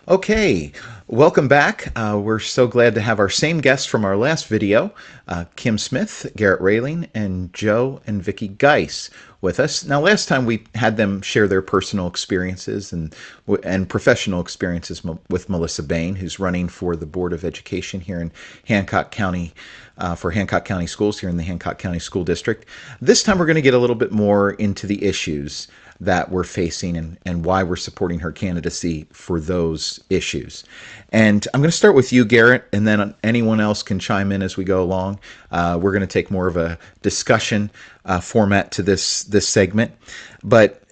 Okay, welcome back. We're so glad to have our same guests from our last video, Kim Smith, Garrett Railing, and Joe and Vicky Geis with us. Now, last time we had them share their personal experiences and professional experiences with Melissa Bane, who's running for the Board of Education here in Hancock County, for Hancock County Schools here in the Hancock County School District. This time we're going to get a little bit more into the issues that we're facing and why we're supporting her candidacy for those issues. And I'm going to start with you, Garrett, and then anyone else can chime in as we go along. We're going to take more of a discussion format to this segment. But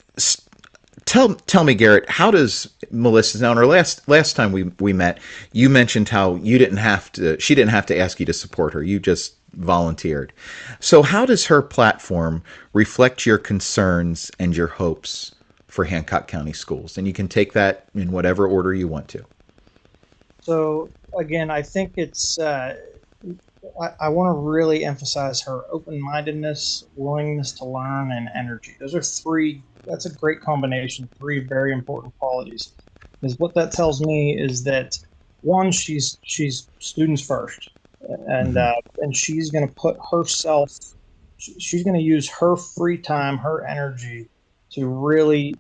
tell me, Garrett, how does Melissa, now in our last time we met, you mentioned how she didn't have to ask you to support her. You just volunteered. So how does her platform reflect your concerns and your hopes for Hancock County schools? And you can take that in whatever order you want to. So again, I think I want to really emphasize her open-mindedness, willingness to learn, and energy. Those are three. That's a great combination. Three very important qualities. Because what that tells me is that one, she's students first, and Mm-hmm. uh, and she's going to put herself. She's going to use her free time, her energy, to really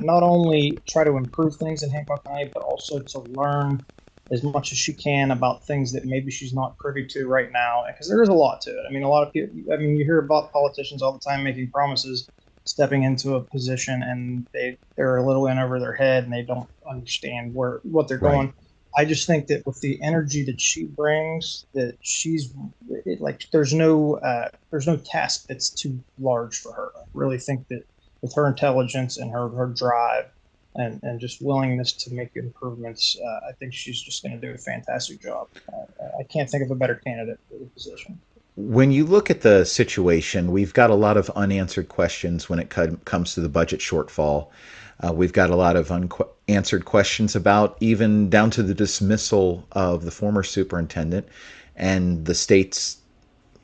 not only try to improve things in Hancock County, but also to learn as much as she can about things that maybe she's not privy to right now. Because there is a lot to it. I mean, a lot of people. I mean, you hear about politicians all the time making promises, stepping into a position, and they're a little in over their head, and they don't understand what they're Right. going. I just think that with the energy that she brings, that like there's no task that's too large for her. I really think that with her intelligence and her drive and just willingness to make improvements, I think she's just going to do a fantastic job. I can't think of a better candidate for the position. When you look at the situation, we've got a lot of unanswered questions when it comes to the budget shortfall. We've got a lot of unanswered questions about even down to the dismissal of the former superintendent and the state's,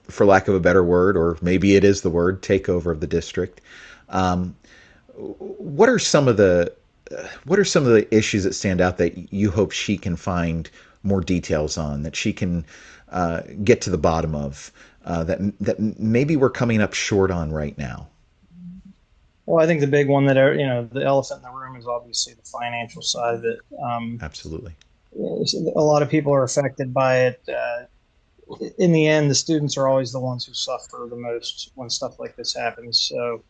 for lack of a better word, or maybe it is the word, takeover of the district. Um, what are some of the issues that stand out that you hope she can find more details on, that she can get to the bottom of, that maybe we're coming up short on right now? Well, I think the big one that the elephant in the room is obviously the financial side of it. Absolutely. A lot of people are affected by it. In the end, the students are always the ones who suffer the most when stuff like this happens. So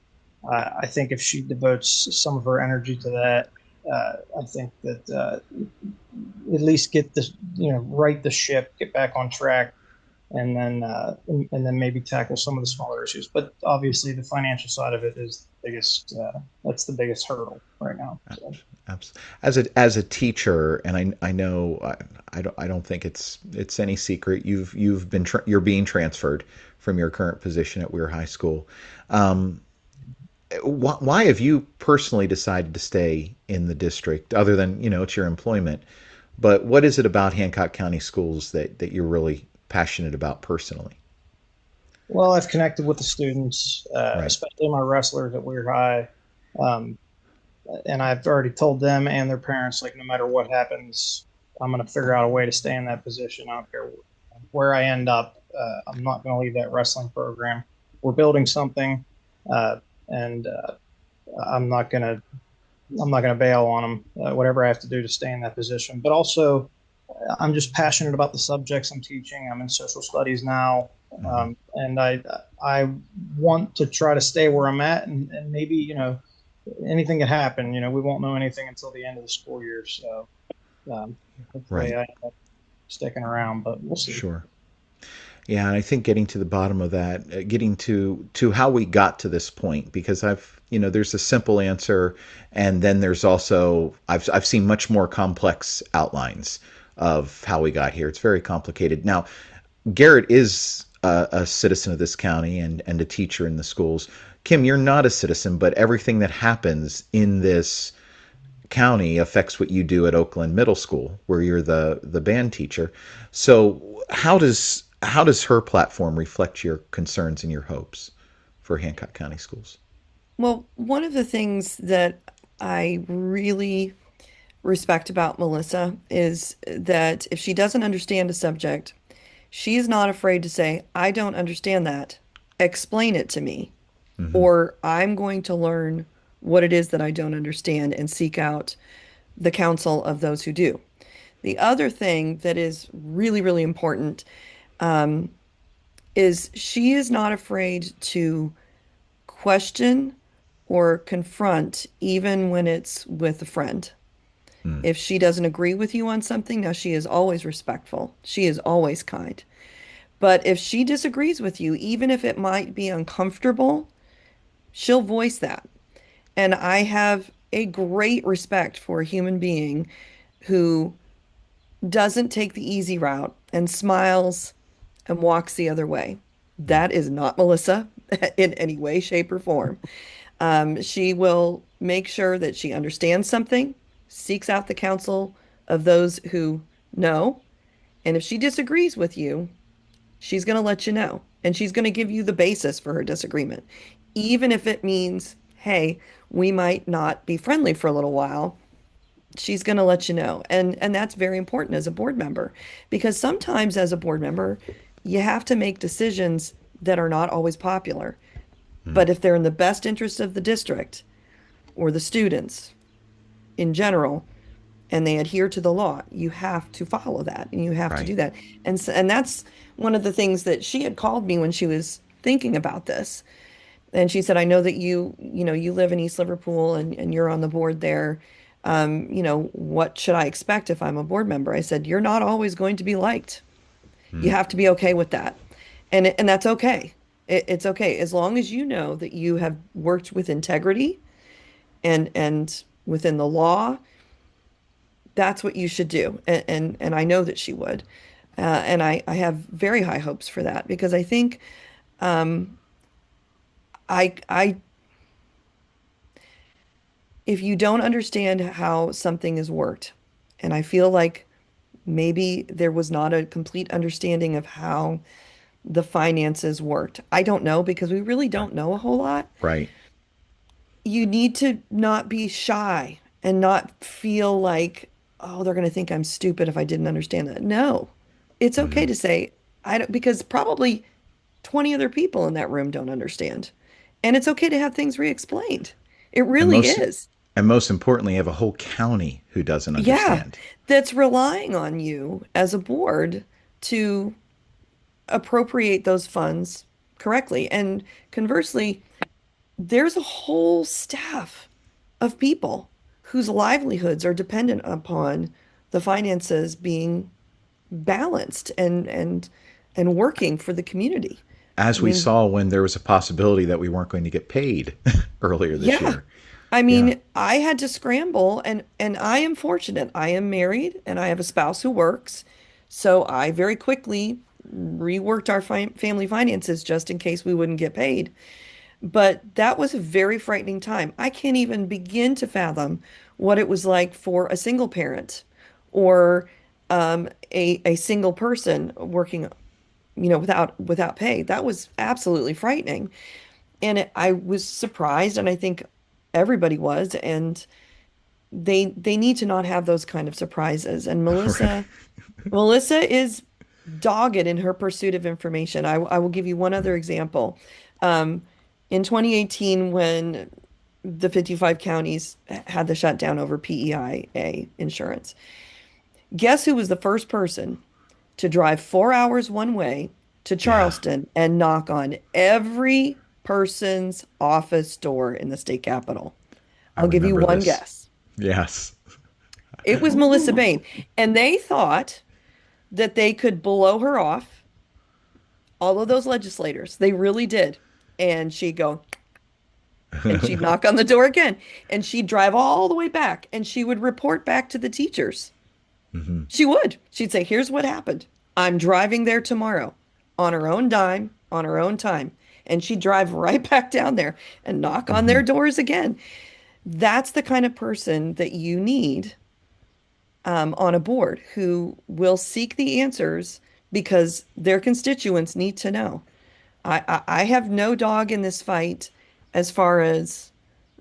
I think if she devotes some of her energy to that, I think that at least get this, right the ship, get back on track, and then maybe tackle some of the smaller issues. But obviously, the financial side of it is the biggest. That's the biggest hurdle right now. So. As a teacher, and I know I don't think it's any secret you're being transferred from your current position at Weir High School. Um, why have you personally decided to stay in the district, other than it's your employment? But what is it about Hancock County Schools that you're really passionate about personally? Well, I've connected with the students, Right. especially my wrestlers at Weir High. Um, and I've already told them and their parents, like, no matter what happens, I'm going to figure out a way to stay in that position. I don't care where I end up. I'm not going to leave that wrestling program. We're building something, and I'm not going to I'm not going to bail on them. Whatever I have to do to stay in that position. But also, I'm just passionate about the subjects I'm teaching. I'm in social studies now, Hmm. and I want to try to stay where I'm at, and maybe anything could happen. We won't know anything until the end of the school year. So hopefully Right. I end up sticking around, but we'll see. Sure. Yeah, and I think getting to the bottom of that, getting to how we got to this point, because there's a simple answer, and then there's also I've seen much more complex outlines of how we got here. It's very complicated. Now, Garrett is a citizen of this county and a teacher in the schools. Kim, you're not a citizen, but everything that happens in this county affects what you do at Oakland Middle School, where you're the band teacher. So how does her platform reflect your concerns and your hopes for Hancock County schools? Well, one of the things that I really respect about Melissa is that if she doesn't understand a subject, she is not afraid to say, I don't understand that. Explain it to me. Hmm. Or I'm going to learn what it is that I don't understand and seek out the counsel of those who do. The other thing that is really, really important is she is not afraid to question or confront, even when it's with a friend. Mm. If she doesn't agree with you on something, now she is always respectful. She is always kind. But if she disagrees with you, even if it might be uncomfortable, she'll voice that. And I have a great respect for a human being who doesn't take the easy route and smiles and walks the other way. Mm. That is not Melissa in any way, shape, or form. She will make sure that she understands something, seeks out the counsel of those who know, and if she disagrees with you, she's going to let you know. And she's going to give you the basis for her disagreement, even if it means, hey, we might not be friendly for a little while. She's going to let you know. And that's very important as a board member because sometimes as a board member, you have to make decisions that are not always popular. Mm. But if they're in the best interest of the district or the students in general, and they adhere to the law, you have to follow that and you have to Right. do that. And that's one of the things that she had called me when she was thinking about this. And she said, I know that you live in East Liverpool and you're on the board there. What should I expect if I'm a board member? I said, you're not always going to be liked. You Mm. have to be okay with that. And that's okay. It's okay. As long as you know that you have worked with integrity and within the law, that's what you should do. And I know that she would. And I have very high hopes for that because I think I if you don't understand how something is worked, and I feel like maybe there was not a complete understanding of how the finances worked. I don't know because we really Right. don't know a whole lot. Right. You need to not be shy and not feel like, oh, they're going to think I'm stupid if I didn't understand that. No, it's okay Hmm. to say, I don't, because probably 20 other people in that room don't understand. And it's okay to have things re-explained. It And really most is. and most importantly, have a whole county who doesn't Yeah, understand. that's relying on you as a board to appropriate those funds correctly. And conversely, there's a whole staff of people whose livelihoods are dependent upon the finances being balanced and working for the community. I As we mean, saw when there was a possibility that we weren't going to get paid earlier this yeah. year. I Yeah. mean, I had to scramble and I am fortunate. I am married and I have a spouse who works. So I very quickly reworked our family finances just in case we wouldn't get paid. But that was a very frightening time. I can't even begin to fathom what it was like for a single parent or a single person working, without pay. That was absolutely frightening. And I was surprised, and I think everybody was, and they need to not have those kind of surprises. And Right. Melissa is dogged in her pursuit of information. I will give you one other example. Um, in 2018, when the 55 counties had the shutdown over PEIA insurance, guess who was the first person to drive 4 hours one way to Yeah. Charleston and knock on every person's office door in the state capitol? I I'll give you remember one this. guess. Yes. It was Melissa Bane. And they thought that they could blow her off, all of those legislators. They really did. And she'd go, and she'd knock on the door again, and she'd drive all the way back, and she would report back to the teachers. Hmm. She would. She'd say, here's what happened. I'm driving there tomorrow on her own dime, on her own time. And she'd drive right back down there and knock on Hmm. their doors again. That's the kind of person that you need on a board who will seek the answers because their constituents need to know. I have no dog in this fight as far as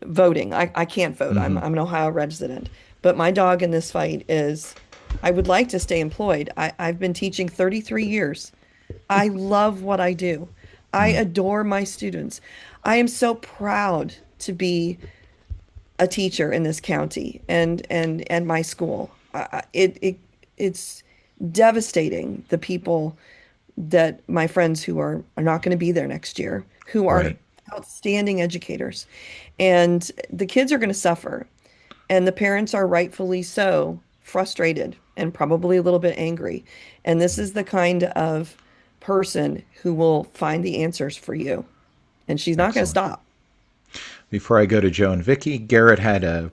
voting. I can't vote. I'm Hmm. I'm an Ohio resident. But my dog in this fight is I would like to stay employed. I've been teaching 33 years. I love what I do. I Mm, adore my students. I am so proud to be a teacher in this county and my school. It's devastating the people that my friends who are not going to be there next year, who are right. outstanding educators. And the kids are going to suffer. And the parents are rightfully so frustrated and probably a little bit angry. And this is the kind of person who will find the answers for you. And she's not going to Excellent. stop. Before I go to Joe and Vicky, Garrett had a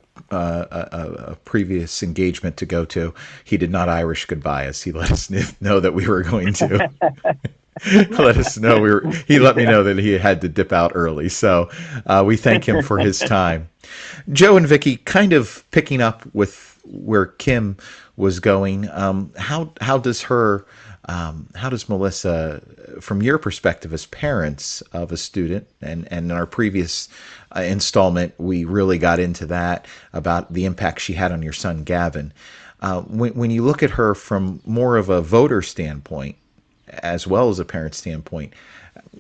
previous engagement to go to. He did not Irish goodbye us. He let us know that we were going to. Let us know we were. He let me Yeah. know that he had to dip out early. So we thank him for his time. Joe and Vicky, kind of picking up with where Kim was going. How does Melissa, from your perspective as parents of a student, and in our previous installment, we really got into that about the impact she had on your son Gavin. When you look at her from more of a voter standpoint, as well as a parent standpoint,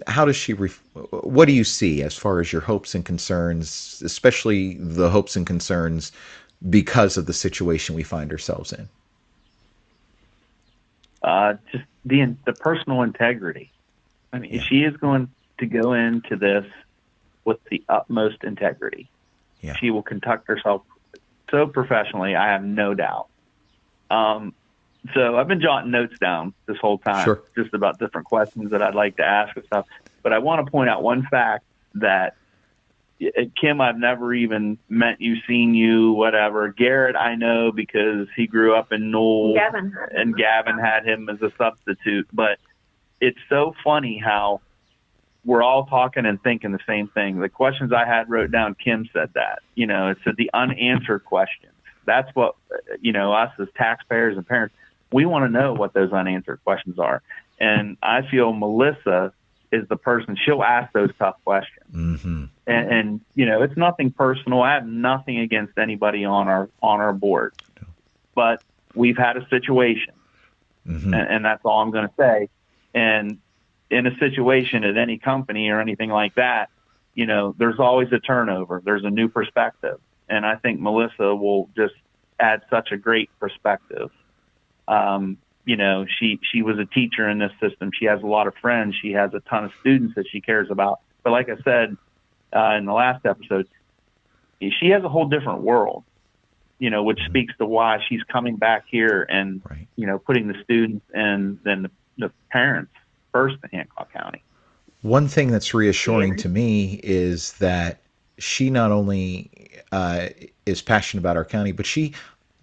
how does she? What do you see as far as your hopes and concerns, especially the hopes and concerns because of the situation we find ourselves in? Just the personal integrity. I mean, Yeah. she is going to go into this with the utmost integrity. Yeah. She will conduct herself so professionally, I have no doubt. So I've been jotting notes down this whole time, Sure. just about different questions that I'd like to ask and stuff. But I want to point out one fact that Kim, I've never even met you, seen you, whatever. Garrett, I know because he grew up in Knoll, and Gavin had him as a substitute. But it's so funny how we're all talking and thinking the same thing. The questions I had wrote down, Kim said that. It said the unanswered questions. That's what, us as taxpayers and parents, we want to know what those unanswered questions are. And I feel Melissa is the person, she'll ask those tough questions. Mm-hmm. And it's nothing personal. I have nothing against anybody on our board, but we've had a situation, Mm-hmm. and that's all I'm going to say. And in a situation at any company or anything like that, there's always a turnover. There's a new perspective, and I think Melissa will just add such a great perspective. She was a teacher in this system. She has a lot of friends. She has a ton of students that she cares about. But like I said in the last episode, she has a whole different world, which speaks to why she's coming back here and, Right. Putting the students and then the parents first in Hancock County. One thing that's reassuring to me is that she not only is passionate about our county, but she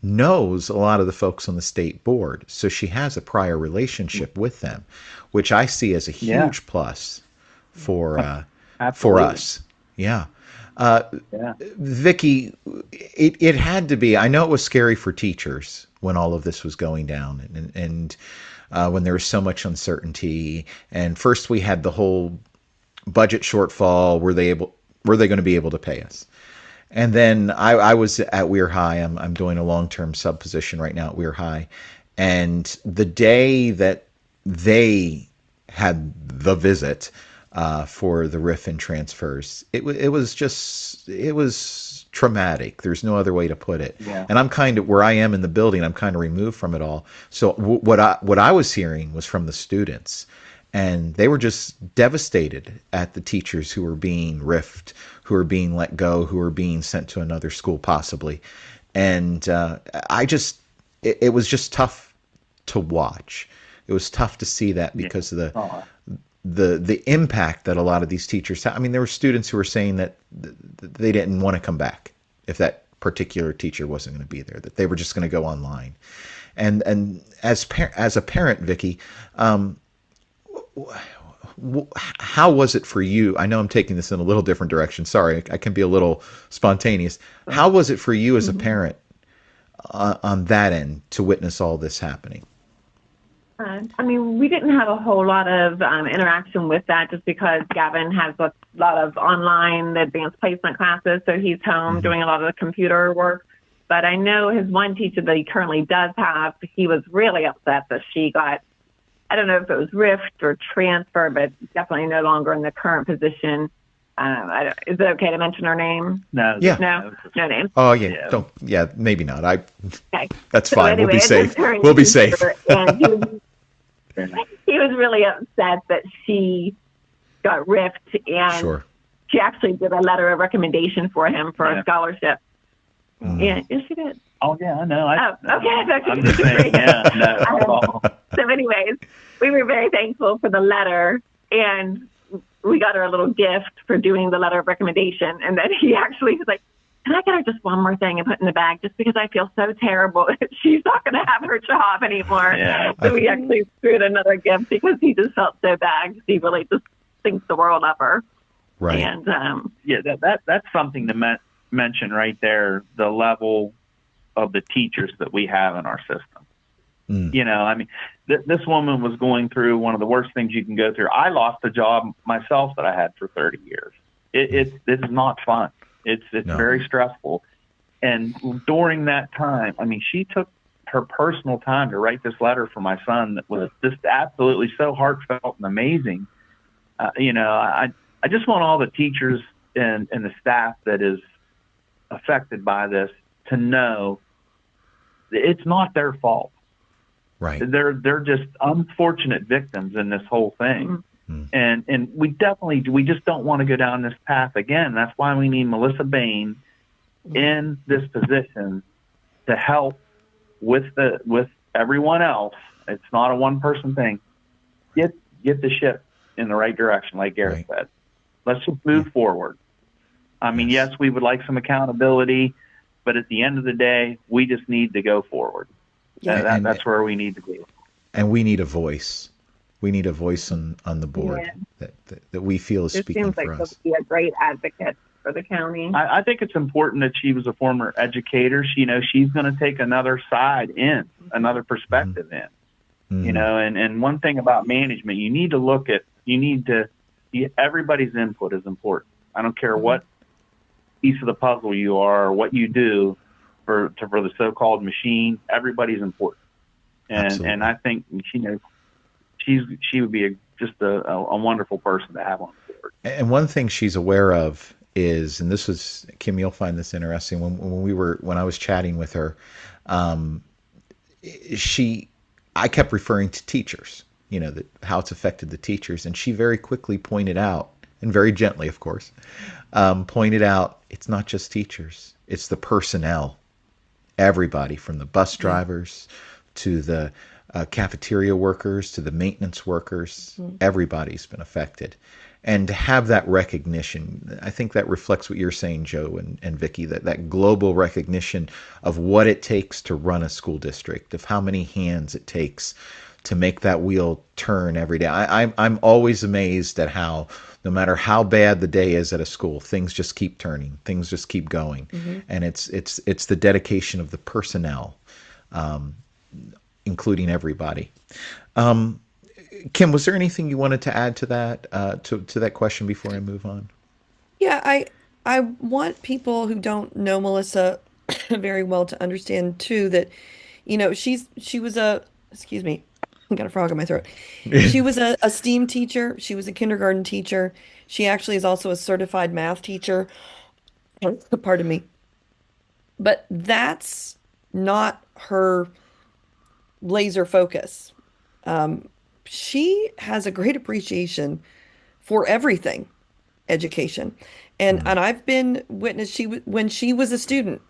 knows a lot of the folks on the state board. So she has a prior relationship with them, which I see as a huge plus for us. Yeah. Yeah. Vicky, it had to be. I know it was scary for teachers when all of this was going down, and when there was so much uncertainty. And first, we had the whole budget shortfall. Were they going to be able to pay us? And then I was at Weir High. I'm doing a long-term sub position right now at Weir High, and the day that they had the visit for the RIF and transfers, it was traumatic. There's no other way to put it. Yeah. And I'm kind of where I am in the building. I'm kind of removed from it all. So what I was hearing was from the students, and they were just devastated at the teachers who were being riffed, who were being let go, who were being sent to another school possibly. And it was just tough to watch. It was tough to see that because of the impact that a lot of these teachers had. I mean, there were students who were saying that they didn't want to come back if that particular teacher wasn't going to be there, that they were just going to go online. And as a parent, Vicky, how was it for you? I know I'm taking this in a little different direction. Sorry, I can be a little spontaneous. How was it for you as a parent on that end to witness all this happening? We didn't have a whole lot of interaction with that just because Gavin has a lot of online advanced placement classes, so he's home doing a lot of the computer work. But I know his one teacher that he currently does have, he was really upset that she got, I don't know if it was rift or transfer, but definitely no longer in the current position. Is it okay to mention her name? No, Yeah. No name. Oh yeah, Yeah. don't. Yeah, maybe not. Okay. That's So fine. anyway, We'll be it's safe. his current We'll be teacher, safe. And he was really upset that she got ripped, and Sure. she actually did a letter of recommendation for him for a scholarship. Yeah, yes, she did. Oh yeah, I know. Okay. I'm just saying, yeah, no. So anyways, we were very thankful for the letter, and we got her a little gift for doing the letter of recommendation. And then he actually was like, can I get her just one more thing and put in the bag, just because I feel so terrible that she's not going to have her job anymore. Yeah. So we actually threw in another gift because he just felt so bad, because he really just thinks the world of her. Right. And yeah, that's something to mention right there, the level of the teachers that we have in our system. You know, I mean, this woman was going through one of the worst things you can go through. I lost a job myself that I had for 30 years. This is not fun. It's very stressful. And during that time, I mean, she took her personal time to write this letter for my son that was just absolutely so heartfelt and amazing. You know, I just want all the teachers and the staff that is affected by this to know that it's not their fault. Right. They're just unfortunate victims in this whole thing. And we just don't want to go down this path again. That's why we need Melissa Bane in this position to help with everyone else. It's not a one person thing. Get the ship in the right direction, like Garrett said. Let's just move forward. I mean, yes, we would like some accountability, but at the end of the day, we just need to go forward. Yeah, that's where we need to be. And we need a voice. We need a voice on the board that we feel is speaking for us. It seems like she'll be a great advocate for the county. I think it's important that she was a former educator. She's going to take another side in, another perspective in. You know, and one thing about management, you need to look at, everybody's input is important. I don't care what piece of the puzzle you are or what you do for the so-called machine. Everybody's important, and I think she would be just a wonderful person to have on the board. And one thing she's aware of is, and this was, Kim, you'll find this interesting, when I was chatting with her, I kept referring to teachers, you know, how it's affected the teachers, and she very quickly pointed out, and very gently, of course, pointed out it's not just teachers, it's the personnel. Everybody from the bus drivers to the cafeteria workers to the maintenance workers, everybody's been affected. And to have that recognition, I think that reflects what you're saying, Joe and Vicki, that global recognition of what it takes to run a school district, of how many hands it takes to make that wheel turn every day. I'm always amazed at how, no matter how bad the day is at a school, things just keep turning, things just keep going. And it's the dedication of the personnel, including everybody. Kim, was there anything you wanted to add to that to that question before I move on? Yeah, I want people who don't know Melissa very well to understand too that, you know, she was excuse me, I got a frog in my throat. She was a STEAM teacher. She was a kindergarten teacher. She actually is also a certified math teacher. Pardon me. But that's not her laser focus. She has a great appreciation for everything education. And I've been witness, when she was a student,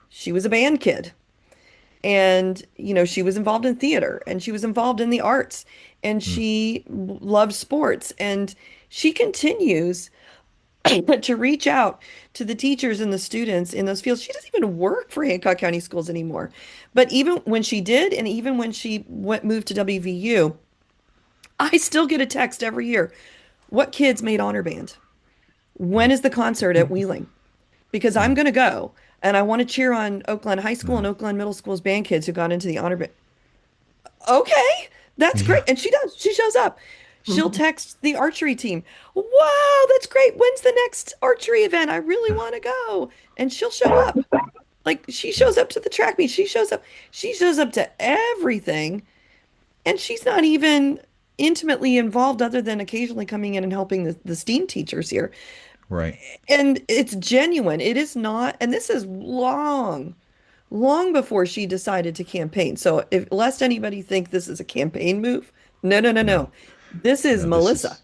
she was a band kid. And, you know, she was involved in theater and she was involved in the arts and she loved sports. And she continues to reach out to the teachers and the students in those fields. She doesn't even work for Hancock County Schools anymore. But even when she did, and even when she moved to WVU, I still get a text every year. What kids made honor band? When is the concert at Wheeling? Because I'm going to go. And I want to cheer on Oakland High School and Oakland Middle School's band kids who got into the honor band. Okay, that's great. And she does. She shows up. She'll text the archery team. Wow, that's great. When's the next archery event? I really want to go. And she'll show up. Like she shows up to the track meet. She shows up to everything. And she's not even intimately involved other than occasionally coming in and helping the STEAM teachers here. Right. And it's genuine. It is not, and this is long before she decided to campaign. So if lest anybody think this is a campaign move, no, no, no, No. no. This is No, this Melissa. is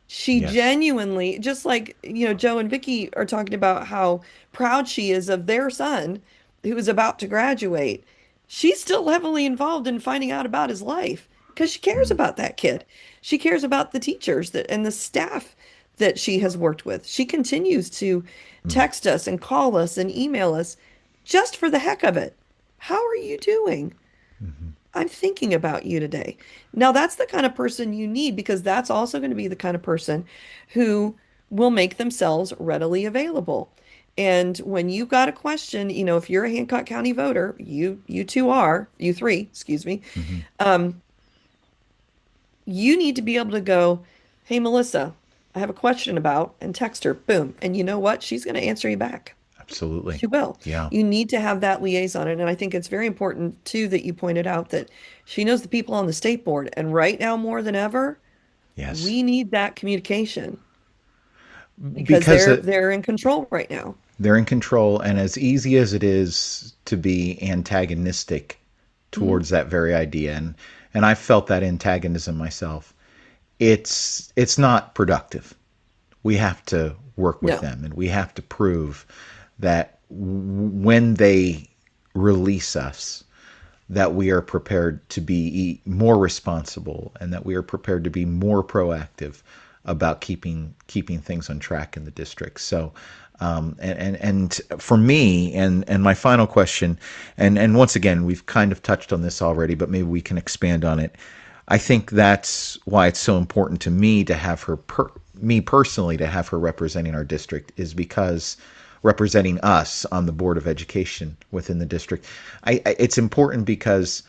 She yes. genuinely, just like, Joe and Vicky are talking about how proud she is of their son who is about to graduate. She's still heavily involved in finding out about his life because she cares Mm, about that kid. She cares about the teachers that and the staff that she has worked with. She continues to mm, text us and call us and email us just for the heck of it. How are you doing? mhm. I'm thinking about you today. Now, that's the kind of person you need because that's also going to be the kind of person who will make themselves readily available. And when you've got a question, if you're a Hancock County voter, you two are, you three, excuse me, Mhm. um, you need to be able to go, hey, Melissa, I have a question about, and text her, boom. And you know what? She's going to answer you back. Absolutely. She will. Yeah. You need to have that liaison. And I think it's very important, too, that you pointed out that she knows the people on the state board. And right now, more than ever, Yes. we need that communication because Because they're in control right now. they're in control, and as easy as it is to be antagonistic Mhm. towards that very idea, and I felt that antagonism myself, it's not productive. We have to work with No. them, and we have to prove that when they release us, that we are prepared to be more responsible and that we are prepared to be more proactive about keeping things on track in the district. So, and for me, and my final question, and once again, we've kind of touched on this already, but maybe we can expand on it. I think that's why it's so important to me to have her, me personally, to have her representing our district, is because representing us on the Board of Education within the district. It's important because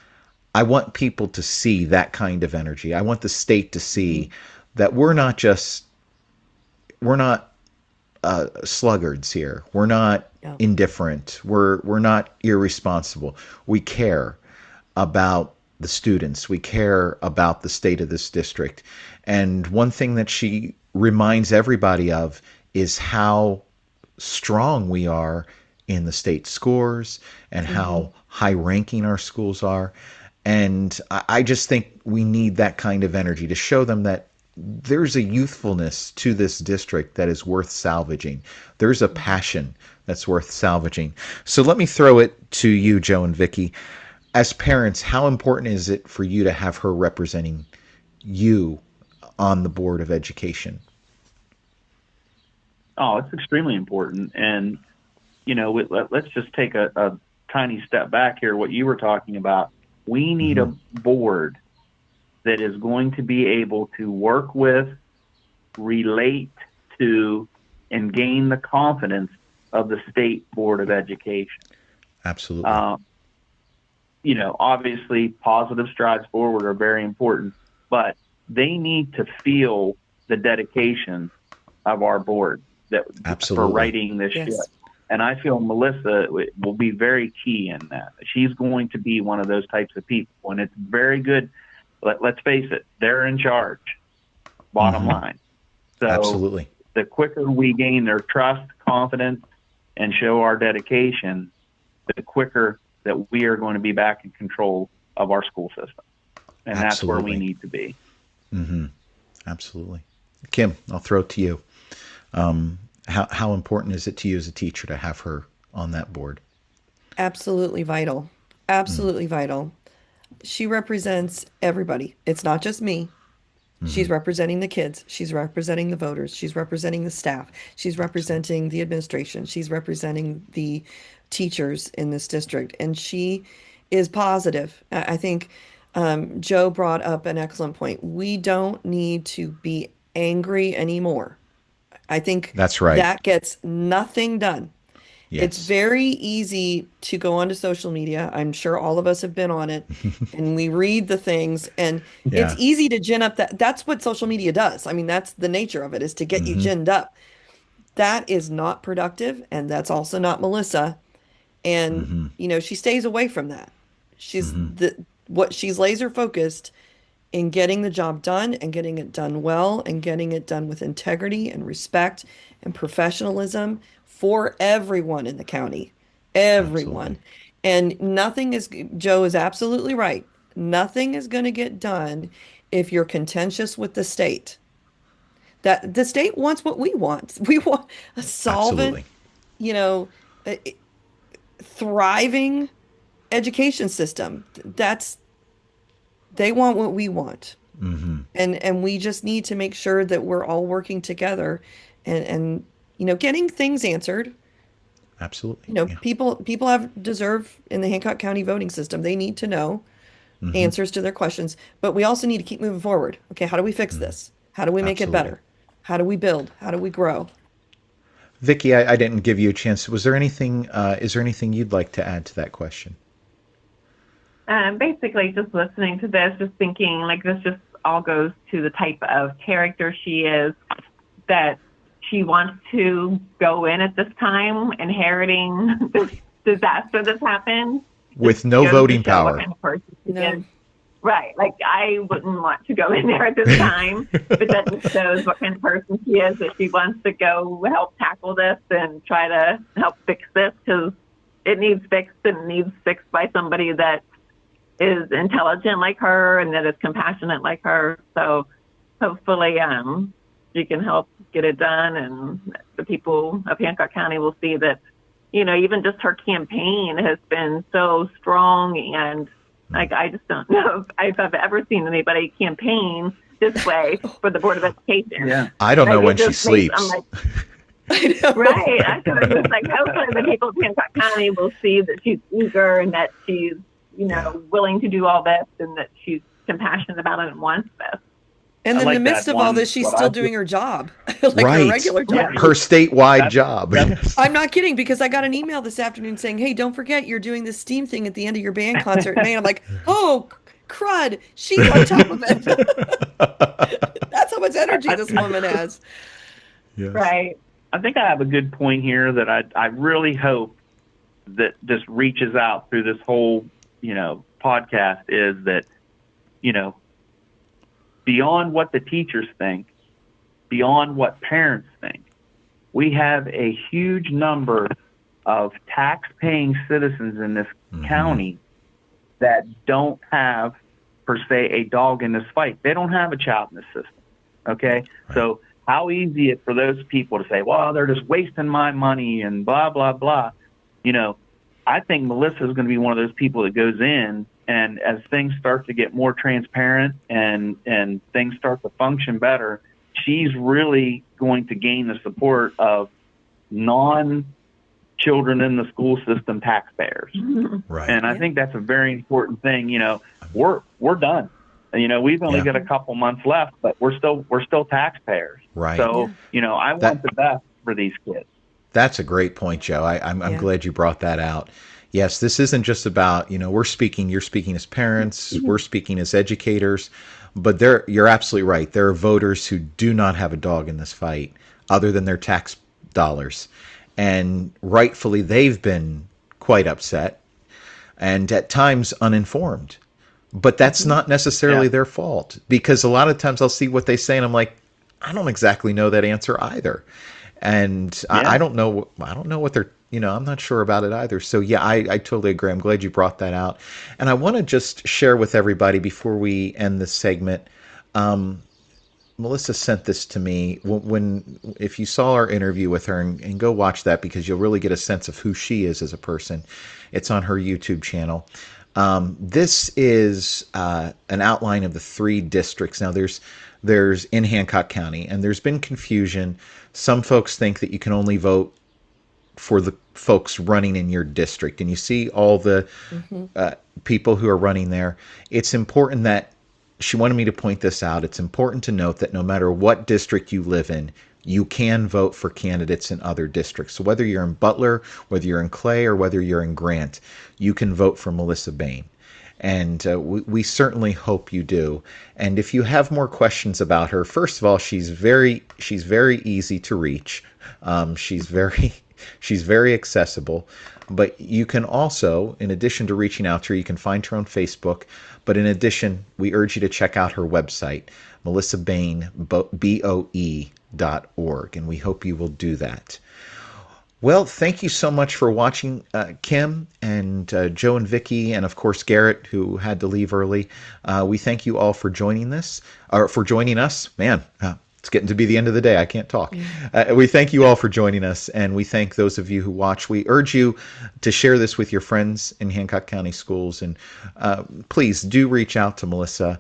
I want people to see that kind of energy. I want the state to see Mhm. that we're not sluggards here. We're not Yeah. indifferent. We're not irresponsible. We care about the students. We care about the state of this district. And one thing that she reminds everybody of is how strong we are in the state scores and Hmm. how high ranking our schools are. And I just think we need that kind of energy to show them that there's a youthfulness to this district that is worth salvaging. There's a Hmm. passion that's worth salvaging. So let me throw it to you, Joe and Vicky. As parents, how important is it for you to have her representing you on the Board of Education? Oh, it's extremely important. And, let's just take a tiny step back here. What you were talking about, we need Mm-hmm. a board that is going to be able to work with, relate to, and gain the confidence of the state board of education. Absolutely. Uh, obviously positive strides forward are very important, but they need to feel the dedication of our board that for Absolutely. writing this ship. Yes. And I feel Melissa will be very key in that. She's going to be one of those types of people, and it's very good. Let's face it, they're in charge, bottom Mm-hmm. line. So Absolutely. the quicker we gain their trust, confidence, and show our dedication, the quicker that we are going to be back in control of our school system. And that's where we Absolutely. need to be. Mm-hmm. Absolutely. Kim, I'll throw it to you. How important is it to you as a teacher to have her on that board? Absolutely vital. Mm, Absolutely vital. She represents everybody. It's not just me. mm-hmm. She's representing the kids. She's representing the voters. She's representing the staff. She's Absolutely. representing the administration. She's representing the teachers in this district. And she is positive. I think Joe brought up an excellent point. We don't need to be angry anymore. I think That's right. that gets nothing done. It's Yes. very easy to go onto social media. I'm sure all of us have been on it and we read the things and it's Yeah. easy to gin up that's what social media does. I mean, that's the nature of it is to get you Mm-hmm. ginned up. That is not productive and that's also not Melissa. And, Mm-hmm. she stays away from that. She's Mm-hmm. she's laser focused in getting the job done and getting it done well and getting it done with integrity and respect and professionalism for everyone in the county. Absolutely. Everyone. And Joe is absolutely right. Nothing is going to get done if you're contentious with the state. That the state wants what we want. We want a solvent, Absolutely. you know, thriving education system. They want what we want. Mm-hmm. And we just need to make sure that we're all working together and getting things answered. Absolutely. Yeah. People have deserve in the Hancock County voting system. They need to know Mm-hmm. answers to their questions, but we also need to keep moving forward. Okay, how do we fix Mm-hmm. this? How do we make it Absolutely. better? How do we build? How do we grow? Vicky, I didn't give you a chance. Was there anything? Is there anything you'd like to add to that question? Basically, just listening to this, just thinking like this just all goes to the type of character she is, that she wants to go in at this time, inheriting this disaster that's happened. With Just no goes to voting show what power. kind of person she No. is. Right. Like, I wouldn't want to go in there at this time, but that just shows what kind of person she is, that she wants to go help tackle this and try to help fix this, because it needs fixed, and it needs fixed by somebody that is intelligent like her and that is compassionate like her. So hopefully she can help get it done, and the people of Hancock County will see that, even just her campaign has been so strong. And like, I just don't know if I've ever seen anybody campaign this way for the Board of Education. Yeah. I don't know Like, when it she just makes- sleeps. I'm like, I know. right. I feel just like, hopefully the people of Hancock County will see that she's eager and that she's, willing to do all this, and that she's compassionate about it and wants this. And I then in like the midst that of all one. this, she's What still I doing her job, like her Right. regular job. Yeah. Her statewide That's- job. that's- I'm not kidding, because I got an email this afternoon saying, "Hey, don't forget you're doing this STEAM thing at the end of your band concert in May." I'm like, "Oh, crud! She's on top of it." That's how much energy this woman has. Yes. Right. I think I have a good point here that I really hope that just reaches out through this whole, podcast, is that, beyond what the teachers think, beyond what parents think, we have a huge number of tax-paying citizens in this county that don't have, per se, a dog in this fight. They don't have a child in this system. Okay? Right. So how easy it for those people to say, well, they're just wasting my money and blah, blah, blah. I think Melissa is going to be one of those people that goes in, and as things start to get more transparent and things start to function better, she's really going to gain the support of non-children in the school system taxpayers. Right. And I think that's a very important thing. We're done. We've only Yeah. got a couple months left, but we're still taxpayers. Right. So, I want the best for these kids. That's a great point, Joe. I'm Yeah. glad you brought that out. Yes, this isn't just about, you're speaking as parents, we're speaking as educators, but you're absolutely right. There are voters who do not have a dog in this fight other than their tax dollars. And rightfully, they've been quite upset and at times uninformed. But that's not necessarily their fault, because a lot of times I'll see what they say and I'm like, I don't exactly know that answer either. And I don't know what they're, I'm not sure about it either. So yeah, I totally agree. I'm glad you brought that out. And I want to just share with everybody before we end this segment. Melissa sent this to me if you saw our interview with her, and go watch that, because you'll really get a sense of who she is as a person. It's on her YouTube channel. This is an outline of the 3 districts. Now there's in Hancock County, and there's been confusion. Some folks think that you can only vote for the folks running in your district, and you see all the people who are running there. It's important that she wanted me to point this out. It's important to note that no matter what district you live in, you can vote for candidates in other districts. So whether you're in Butler, whether you're in Clay, or whether you're in Grant, you can vote for Melissa Bane. And we certainly hope you do. And if you have more questions about her, first of all, she's very easy to reach. She's very She's very accessible. But you can also, in addition to reaching out to her, you can find her on Facebook. But in addition, we urge you to check out her website, Melissa Bane, BOE.org, and we hope you will do that. Well, thank you so much for watching, Kim and Joe and Vicky, and of course Garrett, who had to leave early. We thank you all for joining us. Man, it's getting to be the end of the day. I can't talk. We thank you all for joining us, and we thank those of you who watch. We urge you to share this with your friends in Hancock County schools, and please do reach out to Melissa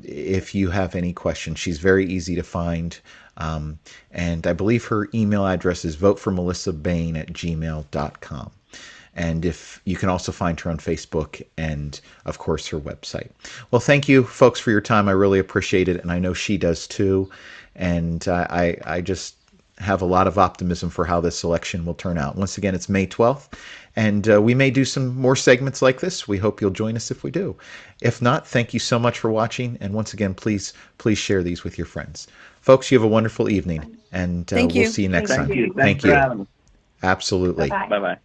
if you have any questions. She's very easy to find. And I believe her email address is voteformelissabane@gmail.com. And if you can also find her on Facebook and, of course, her website. Well, thank you, folks, for your time. I really appreciate it, and I know she does too. And I just have a lot of optimism for how this election will turn out. Once again, it's May 12th, and we may do some more segments like this. We hope you'll join us if we do. If not, thank you so much for watching, and once again, please share these with your friends. Folks, you have a wonderful evening, and we'll see you next time. Thank you. Thanks for having us. Absolutely. Bye-bye. Bye-bye.